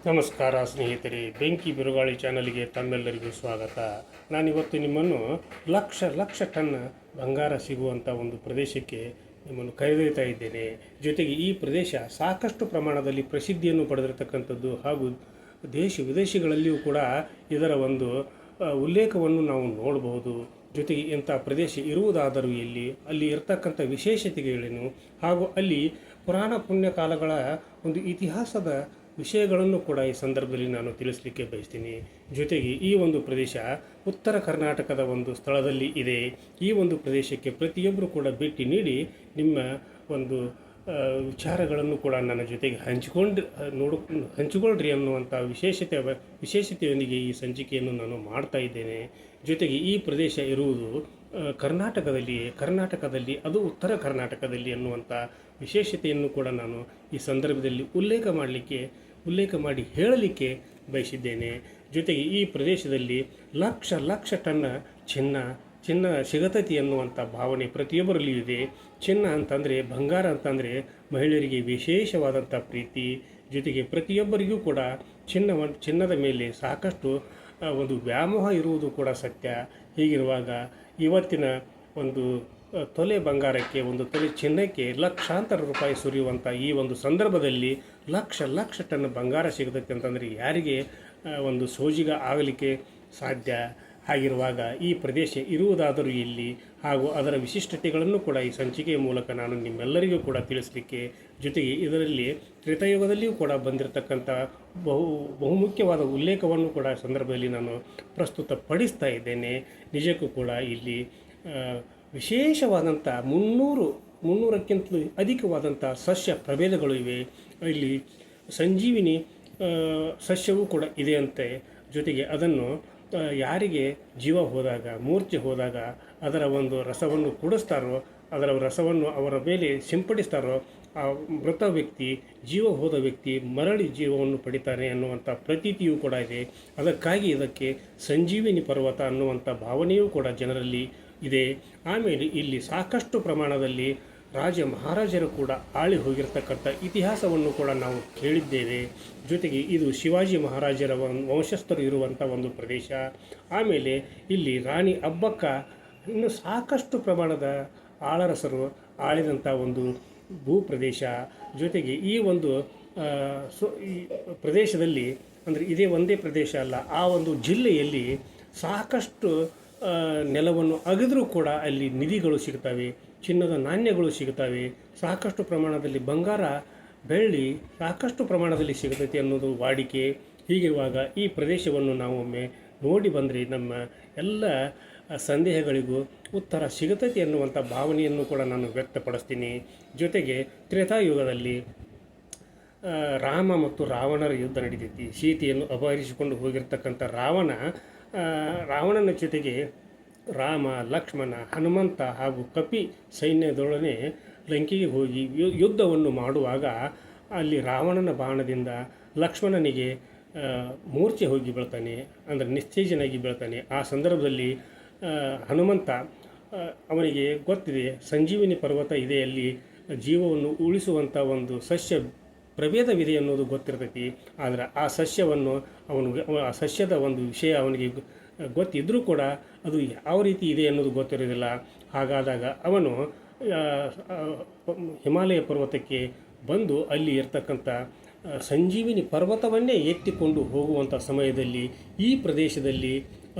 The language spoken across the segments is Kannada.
ನಮಸ್ಕಾರ ಸ್ನೇಹಿತರೆ, ಬೆಂಕಿ ಬಿರುಗಾಳಿ ಚಾನಲ್ಗೆ ತಮ್ಮೆಲ್ಲರಿಗೂ ಸ್ವಾಗತ. ನಾನಿವತ್ತು ನಿಮ್ಮನ್ನು ಲಕ್ಷ ಟನ್ ಬಂಗಾರ ಸಿಗುವಂಥ ಒಂದು ಪ್ರದೇಶಕ್ಕೆ ನಿಮ್ಮನ್ನು ಕರೆದೊಯ್ತಾ ಇದ್ದೇನೆ. ಜೊತೆಗೆ ಈ ಪ್ರದೇಶ ಸಾಕಷ್ಟು ಪ್ರಮಾಣದಲ್ಲಿ ಪ್ರಸಿದ್ಧಿಯನ್ನು ಪಡೆದಿರತಕ್ಕಂಥದ್ದು ಹಾಗೂ ದೇಶ ವಿದೇಶಗಳಲ್ಲಿಯೂ ಕೂಡ ಇದರ ಒಂದು ಉಲ್ಲೇಖವನ್ನು ನಾವು ನೋಡಬಹುದು. ಜೊತೆಗೆ ಇಂಥ ಪ್ರದೇಶ ಇರುವುದಾದರೂ ಅಲ್ಲಿ ಇರತಕ್ಕಂಥ ವಿಶೇಷತೆಗಳೇನು ಹಾಗೂ ಅಲ್ಲಿ ಪುರಾಣ ಪುಣ್ಯ ಕಾಲಗಳ ಒಂದು ಇತಿಹಾಸದ ವಿಷಯಗಳನ್ನು ಕೂಡ ಈ ಸಂದರ್ಭದಲ್ಲಿ ನಾನು ತಿಳಿಸಲಿಕ್ಕೆ ಬಯಸ್ತೀನಿ. ಜೊತೆಗೆ ಈ ಒಂದು ಪ್ರದೇಶ ಉತ್ತರ ಕರ್ನಾಟಕದ ಒಂದು ಸ್ಥಳದಲ್ಲಿ ಇದೆ. ಈ ಒಂದು ಪ್ರದೇಶಕ್ಕೆ ಪ್ರತಿಯೊಬ್ಬರು ಕೂಡ ಭೇಟಿ ನೀಡಿ ನಿಮ್ಮ ಒಂದು ವಿಚಾರಗಳನ್ನು ಕೂಡ ನನ್ನ ಜೊತೆಗೆ ಹಂಚಿಕೊಳ್ಳ್ರಿ ಅನ್ನುವಂಥ ವಿಶೇಷತೆಯೊಂದಿಗೆ ಈ ಸಂಚಿಕೆಯನ್ನು ನಾನು ಮಾಡ್ತಾ ಇದ್ದೇನೆ. ಜೊತೆಗೆ ಈ ಪ್ರದೇಶ ಇರುವುದು ಕರ್ನಾಟಕದಲ್ಲಿ ಅದು ಉತ್ತರ ಕರ್ನಾಟಕದಲ್ಲಿ ಅನ್ನುವಂಥ ವಿಶೇಷತೆಯನ್ನು ಕೂಡ ನಾನು ಈ ಸಂದರ್ಭದಲ್ಲಿ ಉಲ್ಲೇಖ ಮಾಡಿ ಹೇಳಲಿಕ್ಕೆ ಬಯಸಿದ್ದೇನೆ. ಜೊತೆಗೆ ಈ ಪ್ರದೇಶದಲ್ಲಿ ಲಕ್ಷ ಟನ್ ಚಿನ್ನ ಸಿಗತೈತಿ ಅನ್ನುವಂಥ ಭಾವನೆ ಪ್ರತಿಯೊಬ್ಬರಲ್ಲಿಯೂ ಇದೆ. ಚಿನ್ನ ಅಂತಂದರೆ, ಬಂಗಾರ ಅಂತಂದರೆ ಮಹಿಳೆಯರಿಗೆ ವಿಶೇಷವಾದಂಥ ಪ್ರೀತಿ. ಜೊತೆಗೆ ಪ್ರತಿಯೊಬ್ಬರಿಗೂ ಕೂಡ ಚಿನ್ನದ ಮೇಲೆ ಸಾಕಷ್ಟು ಒಂದು ವ್ಯಾಮೋಹ ಇರುವುದು ಕೂಡ ಸತ್ಯ. ಹೀಗಿರುವಾಗ ಇವತ್ತಿನ ಒಂದು ತೊಲೆ ಬಂಗಾರಕ್ಕೆ, ಒಂದು ತೊಲೆ ಚಿನ್ನಕ್ಕೆ ಲಕ್ಷಾಂತರ ರೂಪಾಯಿ ಸುರಿಯುವಂಥ ಈ ಒಂದು ಸಂದರ್ಭದಲ್ಲಿ ಲಕ್ಷ ಟನ್ ಬಂಗಾರ ಸಿಗತೈತೆ ಅಂತಂದರೆ ಯಾರಿಗೆ ಒಂದು ಸೋಜಿಗ ಆಗಲಿಕ್ಕೆ ಸಾಧ್ಯ? ಹಾಗಿರುವಾಗ ಈ ಪ್ರದೇಶ ಇರುವುದಾದರೂ ಇಲ್ಲಿ ಹಾಗೂ ಅದರ ವಿಶಿಷ್ಟತೆಗಳನ್ನು ಕೂಡ ಈ ಸಂಚಿಕೆಯ ಮೂಲಕ ನಾನು ನಿಮ್ಮೆಲ್ಲರಿಗೂ ಕೂಡ ತಿಳಿಸಲಿಕ್ಕೆ, ಜೊತೆಗೆ ಇದರಲ್ಲಿ ತ್ರೇತಾಯುಗದಲ್ಲಿಯೂ ಕೂಡ ಬಂದಿರತಕ್ಕಂಥ ಬಹುಮುಖ್ಯವಾದ ಉಲ್ಲೇಖವನ್ನು ಕೂಡ ಸಂದರ್ಭದಲ್ಲಿ ನಾನು ಪ್ರಸ್ತುತಪಡಿಸ್ತಾ ಇದ್ದೇನೆ. ನಿಜಕ್ಕೂ ಕೂಡ ಇಲ್ಲಿ ವಿಶೇಷವಾದಂಥ 300ಕ್ಕಿಂತಲೂ ಅಧಿಕವಾದಂಥ ಸಸ್ಯ ಪ್ರಭೇದಗಳು ಇವೆ. ಇಲ್ಲಿ ಸಂಜೀವಿನಿ ಸಸ್ಯವೂ ಕೂಡ ಇದೆಯಂತೆ. ಜೊತೆಗೆ ಅದನ್ನು ಯಾರಿಗೆ ಜೀವ ಹೋದಾಗ, ಮೂರ್ಛೆ ಹೋದಾಗ ಅದರ ಒಂದು ರಸವನ್ನು ಕುಡಿಸ್ತಾರೋ, ಅದರ ರಸವನ್ನು ಅವರ ಮೇಲೆ ಸಿಂಪಡಿಸ್ತಾರೋ, ಆ ಮೃತ ವ್ಯಕ್ತಿ, ಜೀವ ಹೋದ ವ್ಯಕ್ತಿ ಮರಳಿ ಜೀವವನ್ನು ಪಡಿತಾನೆ ಅನ್ನುವಂಥ ಪ್ರತೀತಿಯೂ ಕೂಡ ಇದೆ. ಅದಕ್ಕಾಗಿ ಇದಕ್ಕೆ ಸಂಜೀವಿನಿ ಪರ್ವತ ಅನ್ನುವಂಥ ಭಾವನೆಯೂ ಕೂಡ ಜನರಲ್ಲಿ ಇದೆ. ಆಮೇಲೆ ಇಲ್ಲಿ ಸಾಕಷ್ಟು ಪ್ರಮಾಣದಲ್ಲಿ ರಾಜ ಮಹಾರಾಜರು ಕೂಡ ಆಳಿ ಹೋಗಿರ್ತಕ್ಕಂಥ ಇತಿಹಾಸವನ್ನು ಕೂಡ ನಾವು ಕೇಳಿದ್ದೇವೆ. ಜೊತೆಗೆ ಇದು ಶಿವಾಜಿ ಮಹಾರಾಜರ ವಂಶಸ್ಥರು ಇರುವಂಥ ಒಂದು ಪ್ರದೇಶ. ಆಮೇಲೆ ಇಲ್ಲಿ ರಾಣಿ ಅಬ್ಬಕ್ಕ ಇನ್ನು ಸಾಕಷ್ಟು ಪ್ರಮಾಣದ ಆಳರಸರು ಆಳಿದಂಥ ಒಂದು ಭೂಪ್ರದೇಶ. ಜೊತೆಗೆ ಈ ಒಂದು ಈ ಪ್ರದೇಶದಲ್ಲಿ ಅಂದರೆ ಇದೇ ಒಂದೇ ಪ್ರದೇಶ ಅಲ್ಲ, ಆ ಒಂದು ಜಿಲ್ಲೆಯಲ್ಲಿ ಸಾಕಷ್ಟು ನೆಲವನ್ನು ಅಗೆದರೂ ಕೂಡ ಅಲ್ಲಿ ನಿಧಿಗಳು ಸಿಗ್ತವೆ, ಚಿನ್ನದ ನಾಣ್ಯಗಳು ಸಿಗುತ್ತವೆ, ಸಾಕಷ್ಟು ಪ್ರಮಾಣದಲ್ಲಿ ಬಂಗಾರ ಬೆಳ್ಳಿ ಸಾಕಷ್ಟು ಪ್ರಮಾಣದಲ್ಲಿ ಸಿಗುತ್ತೈತೆ ಅನ್ನೋದು ವಾಡಿಕೆ. ಹೀಗಿರುವಾಗ ಈ ಪ್ರದೇಶವನ್ನು ನಾವು ಒಮ್ಮೆ ನೋಡಿ ಬಂದರೆ ನಮ್ಮ ಎಲ್ಲ ಸಂದೇಹಗಳಿಗೂ ಉತ್ತರ ಸಿಗುತ್ತೈತೆ ಅನ್ನುವಂಥ ಭಾವನೆಯನ್ನು ಕೂಡ ನಾನು ವ್ಯಕ್ತಪಡಿಸ್ತೀನಿ. ಜೊತೆಗೆ ತ್ರೇತಾಯುಗದಲ್ಲಿ ರಾಮ ಮತ್ತು ರಾವಣರ ಯುದ್ಧ ನಡೀತೈತಿ. ಸೀತೆಯನ್ನು ಅಪಹರಿಸಿಕೊಂಡು ಹೋಗಿರ್ತಕ್ಕಂಥ ರಾವಣನ ಜೊತೆಗೆ ರಾಮ, ಲಕ್ಷ್ಮಣ, ಹನುಮಂತ ಹಾಗೂ ಕಪಿ ಸೈನ್ಯದೊಡನೆ ಲಂಕೆಗೆ ಹೋಗಿ ಯುದ್ಧವನ್ನು ಮಾಡುವಾಗ ಅಲ್ಲಿ ರಾವಣನ ಬಾಣದಿಂದ ಲಕ್ಷ್ಮಣನಿಗೆ ಮೂರ್ಛೆ ಹೋಗಿ ಬೀಳ್ತಾನೆ, ಅಂದರೆ ನಿಸ್ತೇಜನಾಗಿ ಬೀಳ್ತಾನೆ. ಆ ಸಂದರ್ಭದಲ್ಲಿ ಹನುಮಂತ ಅವನಿಗೆ ಗೊತ್ತಿದೆ ಸಂಜೀವಿನಿ ಪರ್ವತ ಇದೆ, ಅಲ್ಲಿ ಜೀವವನ್ನು ಉಳಿಸುವಂಥ ಒಂದು ಸಸ್ಯ ಪ್ರಭೇದವಿದೆ ಅನ್ನೋದು ಗೊತ್ತಿರ್ತೈತಿ. ಆದರೆ ಆ ಸಸ್ಯವನ್ನು ಆ ಸಸ್ಯದ ಒಂದು ವಿಷಯ ಅವನಿಗೆ ಗೊತ್ತಿದ್ದರೂ ಕೂಡ ಅದು ಯಾವ ರೀತಿ ಇದೆ ಅನ್ನೋದು ಗೊತ್ತಿರೋದಿಲ್ಲ. ಹಾಗಾದಾಗ ಅವನು ಹಿಮಾಲಯ ಪರ್ವತಕ್ಕೆ ಬಂದು ಅಲ್ಲಿ ಇರ್ತಕ್ಕಂಥ ಸಂಜೀವಿನಿ ಪರ್ವತವನ್ನೇ ಎತ್ತಿಕೊಂಡು ಹೋಗುವಂಥ ಸಮಯದಲ್ಲಿ ಈ ಪ್ರದೇಶದಲ್ಲಿ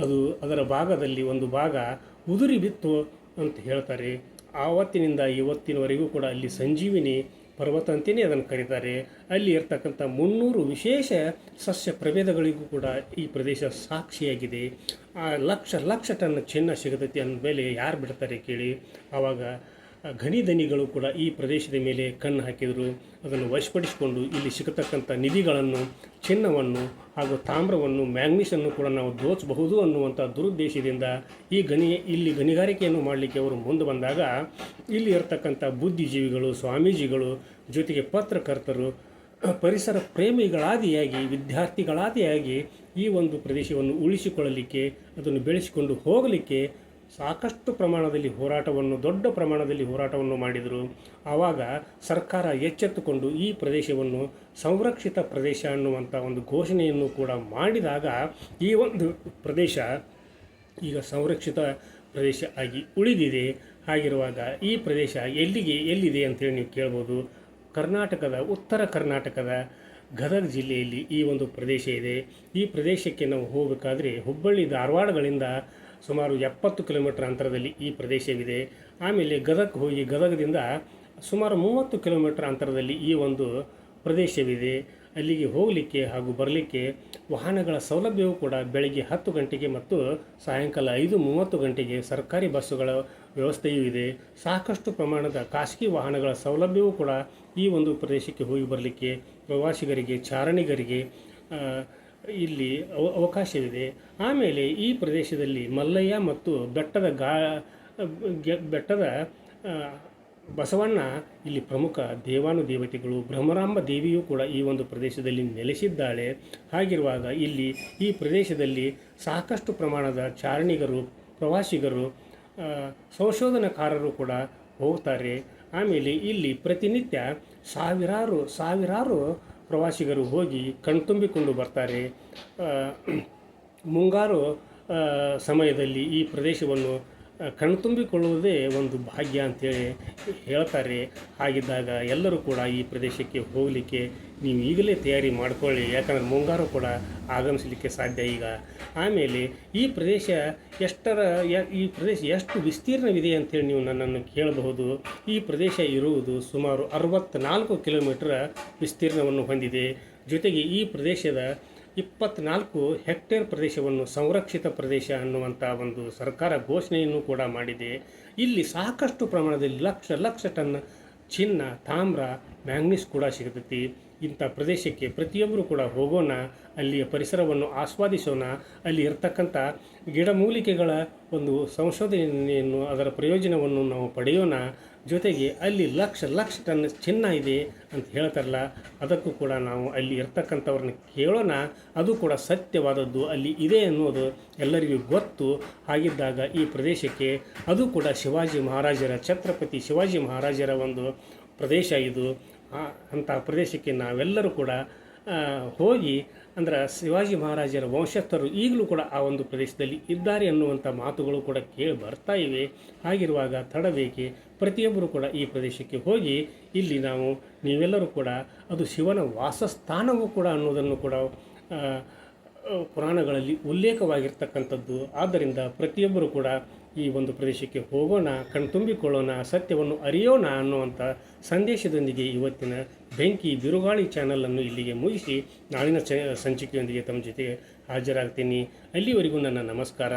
ಅದರ ಭಾಗದಲ್ಲಿ ಒಂದು ಭಾಗ ಉದುರಿ ಬಿತ್ತು ಅಂತ ಹೇಳ್ತಾರೆ. ಆವತ್ತಿನಿಂದ ಇವತ್ತಿನವರೆಗೂ ಕೂಡ ಅಲ್ಲಿ ಸಂಜೀವಿನಿ ಪರ್ವತ ಅಂತಲೇ ಅದನ್ನು ಕರೀತಾರೆ. ಅಲ್ಲಿ ಇರ್ತಕ್ಕಂಥ 300 ವಿಶೇಷ ಸಸ್ಯ ಪ್ರಭೇದಗಳಿಗೂ ಕೂಡ ಈ ಪ್ರದೇಶ ಸಾಕ್ಷಿಯಾಗಿದೆ. ಆ ಲಕ್ಷ ಟನ್ ಚಿನ್ನ ಸಿಗತೈತಿ ಅಂದಮೇಲೆ ಯಾರು ಬಿಡ್ತಾರೆ ಕೇಳಿ? ಆವಾಗ ಘನಿಧನಿಗಳು ಕೂಡ ಈ ಪ್ರದೇಶದ ಮೇಲೆ ಕಣ್ಣು ಹಾಕಿದರು. ಅದನ್ನು ವಶಪಡಿಸಿಕೊಂಡು ಇಲ್ಲಿ ಸಿಗತಕ್ಕಂಥ ನಿಧಿಗಳನ್ನು, ಚಿನ್ನವನ್ನು ಹಾಗೂ ತಾಮ್ರವನ್ನು, ಮ್ಯಾಂಗ್ನೀಸನ್ನು ಕೂಡ ನಾವು ದೋಚಬಹುದು ಅನ್ನುವಂಥ ದುರುದ್ದೇಶದಿಂದ ಇಲ್ಲಿ ಗಣಿಗಾರಿಕೆಯನ್ನು ಮಾಡಲಿಕ್ಕೆ ಅವರು ಮುಂದೆ ಬಂದಾಗ ಇಲ್ಲಿ ಇರತಕ್ಕಂಥ ಬುದ್ಧಿಜೀವಿಗಳು, ಸ್ವಾಮೀಜಿಗಳು, ಜೊತೆಗೆ ಪತ್ರಕರ್ತರು, ಪರಿಸರ ಪ್ರೇಮಿಗಳಾದಿಯಾಗಿ, ವಿದ್ಯಾರ್ಥಿಗಳಾದಿಯಾಗಿ ಈ ಒಂದು ಪ್ರದೇಶವನ್ನು ಉಳಿಸಿಕೊಳ್ಳಲಿಕ್ಕೆ, ಅದನ್ನು ಬೆಳೆಸಿಕೊಂಡು ಹೋಗಲಿಕ್ಕೆ ಸಾಕಷ್ಟು ಪ್ರಮಾಣದಲ್ಲಿ ದೊಡ್ಡ ಪ್ರಮಾಣದಲ್ಲಿ ಹೋರಾಟವನ್ನು ಮಾಡಿದರು. ಆವಾಗ ಸರ್ಕಾರ ಎಚ್ಚೆತ್ತುಕೊಂಡು ಈ ಪ್ರದೇಶವನ್ನು ಸಂರಕ್ಷಿತ ಪ್ರದೇಶ ಅನ್ನುವಂಥ ಒಂದು ಘೋಷಣೆಯನ್ನು ಕೂಡ ಮಾಡಿದಾಗ ಈ ಒಂದು ಪ್ರದೇಶ ಈಗ ಸಂರಕ್ಷಿತ ಪ್ರದೇಶ ಆಗಿ ಉಳಿದಿದೆ. ಹಾಗಿರುವಾಗ ಈ ಪ್ರದೇಶ ಎಲ್ಲಿದೆ ಅಂತೇಳಿ ನೀವು ಕೇಳ್ಬೋದು. ಉತ್ತರ ಕರ್ನಾಟಕದ ಗದಗ ಜಿಲ್ಲೆಯಲ್ಲಿ ಈ ಒಂದು ಪ್ರದೇಶ ಇದೆ. ಈ ಪ್ರದೇಶಕ್ಕೆ ನಾವು ಹೋಗಬೇಕಾದ್ರೆ ಹುಬ್ಬಳ್ಳಿ ಧಾರವಾಡಗಳಿಂದ ಸುಮಾರು 70 ಕಿಲೋಮೀಟರ್ ಅಂತರದಲ್ಲಿ ಈ ಪ್ರದೇಶವಿದೆ. ಆಮೇಲೆ ಗದಗಕ್ಕೆ ಹೋಗಿ ಗದಗದಿಂದ ಸುಮಾರು 30 ಕಿಲೋಮೀಟರ್ ಅಂತರದಲ್ಲಿ ಈ ಒಂದು ಪ್ರದೇಶವಿದೆ. ಅಲ್ಲಿಗೆ ಹೋಗಲಿಕ್ಕೆ ಹಾಗೂ ಬರಲಿಕ್ಕೆ ವಾಹನಗಳ ಸೌಲಭ್ಯವೂ ಕೂಡ ಬೆಳಗ್ಗೆ 10 ಗಂಟೆಗೆ ಮತ್ತು ಸಾಯಂಕಾಲ 5:30 ಗಂಟೆಗೆ ಸರ್ಕಾರಿ ಬಸ್ಸುಗಳ ವ್ಯವಸ್ಥೆಯೂ ಇದೆ. ಸಾಕಷ್ಟು ಪ್ರಮಾಣದ ಖಾಸಗಿ ವಾಹನಗಳ ಸೌಲಭ್ಯವೂ ಕೂಡ ಈ ಒಂದು ಪ್ರದೇಶಕ್ಕೆ ಹೋಗಿ ಬರಲಿಕ್ಕೆ ಪ್ರವಾಸಿಗರಿಗೆ, ಚಾರಣಿಗರಿಗೆ ಇಲ್ಲಿ ಅವಕಾಶವಿದೆ. ಆಮೇಲೆ ಈ ಪ್ರದೇಶದಲ್ಲಿ ಮಲ್ಲಯ್ಯ ಮತ್ತು ಬೆಟ್ಟದ ಬಸವಣ್ಣ ಇಲ್ಲಿ ಪ್ರಮುಖ ದೇವಾನುದೇವತೆಗಳು. ಭ್ರಮರಾಂಬ ದೇವಿಯೂ ಕೂಡ ಈ ಒಂದು ಪ್ರದೇಶದಲ್ಲಿ ನೆಲೆಸಿದ್ದಾಳೆ. ಹಾಗಿರುವಾಗ ಈ ಪ್ರದೇಶದಲ್ಲಿ ಸಾಕಷ್ಟು ಪ್ರಮಾಣದ ಚಾರಣಿಗರು, ಪ್ರವಾಸಿಗರು, ಸಂಶೋಧನಾಕಾರರು ಕೂಡ ಹೋಗ್ತಾರೆ. ಆಮೇಲೆ ಇಲ್ಲಿ ಪ್ರತಿನಿತ್ಯ ಸಾವಿರಾರು ಪ್ರವಾಸಿಗರು ಹೋಗಿ ಕಣ್ತುಂಬಿಕೊಂಡು ಬರ್ತಾರೆ. ಮುಂಗಾರು ಸಮಯದಲ್ಲಿ ಈ ಪ್ರದೇಶವನ್ನು ಕಣ್ತುಂಬಿಕೊಳ್ಳುವುದೇ ಒಂದು ಭಾಗ್ಯ ಅಂತೇಳಿ ಹೇಳ್ತಾರೆ. ಹಾಗಿದ್ದಾಗ ಎಲ್ಲರೂ ಕೂಡ ಈ ಪ್ರದೇಶಕ್ಕೆ ಹೋಗಲಿಕ್ಕೆ ನೀವು ಈಗಲೇ ತಯಾರಿ ಮಾಡಿಕೊಳ್ಳಿ, ಯಾಕಂದರೆ ಮುಂಗಾರು ಕೂಡ ಆಗಮಿಸಲಿಕ್ಕೆ ಸಾಧ್ಯ ಈಗ. ಆಮೇಲೆ ಈ ಪ್ರದೇಶ ಎಷ್ಟು ವಿಸ್ತೀರ್ಣವಿದೆ ಅಂತೇಳಿ ನೀವು ನನ್ನನ್ನು ಕೇಳಬಹುದು. ಈ ಪ್ರದೇಶ ಇರುವುದು ಸುಮಾರು 64 ಕಿಲೋಮೀಟರ್ ವಿಸ್ತೀರ್ಣವನ್ನು ಹೊಂದಿದೆ. ಜೊತೆಗೆ ಈ ಪ್ರದೇಶದ 24 ಹೆಕ್ಟೇರ್ ಪ್ರದೇಶವನ್ನು ಸಂರಕ್ಷಿತ ಪ್ರದೇಶ ಅನ್ನುವಂಥ ಒಂದು ಸರ್ಕಾರ ಘೋಷಣೆಯನ್ನು ಕೂಡ ಮಾಡಿದೆ. ಇಲ್ಲಿ ಸಾಕಷ್ಟು ಪ್ರಮಾಣದಲ್ಲಿ ಲಕ್ಷ ಟನ್ ಚಿನ್ನ, ತಾಮ್ರ, ಮ್ಯಾಂಗ್ನೀಸ್ ಕೂಡ ಸಿಗುತ್ತೈತಿ. ಇಂಥ ಪ್ರದೇಶಕ್ಕೆ ಪ್ರತಿಯೊಬ್ಬರು ಕೂಡ ಹೋಗೋಣ, ಅಲ್ಲಿಯ ಪರಿಸರವನ್ನು ಆಸ್ವಾದಿಸೋಣ, ಅಲ್ಲಿ ಇರತಕ್ಕಂಥ ಗಿಡಮೂಲಿಕೆಗಳ ಒಂದು ಸಂಶೋಧನೆಯನ್ನು, ಅದರ ಪ್ರಯೋಜನವನ್ನು ನಾವು ಪಡೆಯೋಣ. ಜೊತೆಗೆ ಅಲ್ಲಿ ಲಕ್ಷ ಟನ್ ಚಿನ್ನ ಇದೆ ಅಂತ ಹೇಳ್ತಾರಲ್ಲ, ಅದಕ್ಕೂ ಕೂಡ ನಾವು ಅಲ್ಲಿ ಇರ್ತಕ್ಕಂಥವ್ರನ್ನ ಕೇಳೋಣ. ಅದು ಕೂಡ ಸತ್ಯವಾದದ್ದು ಅಲ್ಲಿ ಇದೆ ಅನ್ನೋದು ಎಲ್ಲರಿಗೂ ಗೊತ್ತು. ಹಾಗಿದ್ದಾಗ ಈ ಪ್ರದೇಶಕ್ಕೆ ಅದು ಕೂಡ ಛತ್ರಪತಿ ಶಿವಾಜಿ ಮಹಾರಾಜರ ಒಂದು ಪ್ರದೇಶ ಇದು. ಅಂಥ ಪ್ರದೇಶಕ್ಕೆ ನಾವೆಲ್ಲರೂ ಕೂಡ ಹೋಗಿ, ಅಂದ್ರೆ ಶಿವಾಜಿ ಮಹಾರಾಜರ ವಂಶಸ್ಥರು ಈಗಲೂ ಕೂಡ ಆ ಒಂದು ಪ್ರದೇಶದಲ್ಲಿ ಇದ್ದಾರೆ ಅನ್ನುವಂಥ ಮಾತುಗಳು ಕೂಡ ಕೇಳಿ ಬರ್ತಾ ಇವೆ. ಹಾಗಿರುವಾಗ ತಡಬೇಕೆ, ಪ್ರತಿಯೊಬ್ಬರು ಕೂಡ ಈ ಪ್ರದೇಶಕ್ಕೆ ಹೋಗಿ ಇಲ್ಲಿ ನೀವೆಲ್ಲರೂ ಕೂಡ ಅದು ಶಿವನ ವಾಸಸ್ಥಾನವೂ ಕೂಡ ಅನ್ನೋದನ್ನು ಕೂಡ ಪುರಾಣಗಳಲ್ಲಿ ಉಲ್ಲೇಖವಾಗಿರ್ತಕ್ಕಂಥದ್ದು. ಆದ್ದರಿಂದ ಪ್ರತಿಯೊಬ್ಬರು ಕೂಡ ಈ ಒಂದು ಪ್ರದೇಶಕ್ಕೆ ಹೋಗೋಣ, ಕಣ್ತುಂಬಿಕೊಳ್ಳೋಣ, ಸತ್ಯವನ್ನು ಅರಿಯೋಣ ಅನ್ನುವಂಥ ಸಂದೇಶದೊಂದಿಗೆ ಇವತ್ತಿನ ಬೆಂಕಿ ಬಿರುಗಾಳಿ ಚಾನಲನ್ನು ಇಲ್ಲಿಗೆ ಮುಗಿಸಿ ನಾಳಿನ ಸಂಚಿಕೆಯೊಂದಿಗೆ ತಮ್ಮ ಜೊತೆಗೆ ಹಾಜರಾಗ್ತೀನಿ. ಅಲ್ಲಿವರೆಗೂ ನನ್ನ ನಮಸ್ಕಾರ.